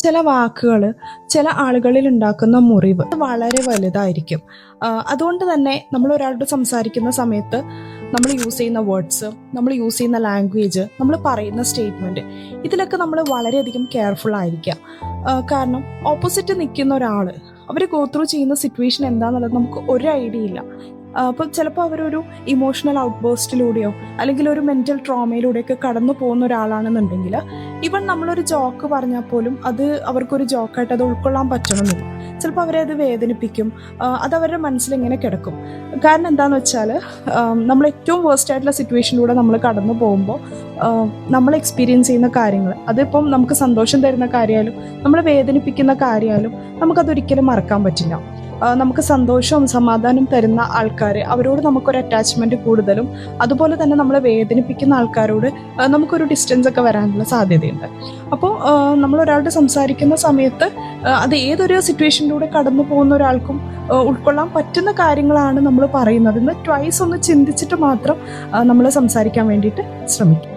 ചില വാക്കുകൾ ചില ആളുകളിൽ ഉണ്ടാക്കുന്ന മുറിവ് വളരെ വലുതായിരിക്കും. അതുകൊണ്ട് തന്നെ നമ്മൾ ഒരാളോട് സംസാരിക്കുന്ന സമയത്ത് നമ്മൾ യൂസ് ചെയ്യുന്ന വേർഡ്സ്, നമ്മൾ യൂസ് ചെയ്യുന്ന ലാംഗ്വേജ്, നമ്മൾ പറയുന്ന സ്റ്റേറ്റ്മെന്റ്, ഇതിലൊക്കെ നമ്മൾ വളരെയധികം കെയർഫുൾ ആയിരിക്കുക. കാരണം ഓപ്പോസിറ്റ് നിൽക്കുന്ന ഒരാൾ അവർ ഗോ ത്രൂ ചെയ്യുന്ന സിറ്റുവേഷൻ എന്താണെന്നുള്ളത് നമുക്ക് ഒരു ഐഡിയ ഇല്ല. അപ്പോൾ ചിലപ്പോൾ അവരൊരു ഇമോഷണൽ ഔട്ട് ബേസ്റ്റിലൂടെയോ അല്ലെങ്കിൽ ഒരു മെന്റൽ ട്രോമയിലൂടെയൊക്കെ കടന്നു പോകുന്ന ഒരാളാണെന്നുണ്ടെങ്കിൽ ഈവൻ നമ്മളൊരു ജോക്ക് പറഞ്ഞാൽ പോലും അത് അവർക്കൊരു ജോക്കായിട്ട് അത് ഉൾക്കൊള്ളാൻ പറ്റണമെന്നില്ല. ചിലപ്പോൾ അവരെ അത് വേദനിപ്പിക്കും. അത് അവരുടെ മനസ്സിൽ ഇങ്ങനെ കിടക്കും. കാരണം എന്താണെന്ന് വെച്ചാൽ നമ്മൾ ഏറ്റവും വേഴ്സ്റ്റ് ആയിട്ടുള്ള സിറ്റുവേഷനിലൂടെ നമ്മൾ കടന്നു പോകുമ്പോൾ നമ്മൾ എക്സ്പീരിയൻസ് ചെയ്യുന്ന കാര്യങ്ങൾ, അതിപ്പം നമുക്ക് സന്തോഷം തരുന്ന കാര്യമായാലും നമ്മളെ വേദനിപ്പിക്കുന്ന കാര്യമായാലും നമുക്കതൊരിക്കലും മറക്കാൻ പറ്റില്ല. നമുക്ക് സന്തോഷവും സമാധാനം തരുന്ന ആൾക്കാർ, അവരോട് നമുക്കൊരു അറ്റാച്ച്മെന്റ് കൂടുതലും, അതുപോലെ തന്നെ നമ്മളെ വേദനിപ്പിക്കുന്ന ആൾക്കാരോട് നമുക്കൊരു ഡിസ്റ്റൻസ് ഒക്കെ വരാനുള്ള സാധ്യതയുണ്ട്. അപ്പോൾ നമ്മൾ ഒരാളോട് സംസാരിക്കുന്ന സമയത്ത് അത് ഏതൊരു സിറ്റുവേഷനിലൂടെ കടന്നു പോകുന്ന ഒരാൾക്കും ഉൾക്കൊള്ളാൻ പറ്റുന്ന കാര്യങ്ങളാണ് നമ്മൾ പറയുന്നത് എന്ന് ട്വൈസ് ഒന്ന് ചിന്തിച്ചിട്ട് മാത്രം നമ്മൾ സംസാരിക്കാൻ വേണ്ടിയിട്ട് ശ്രമിക്കും.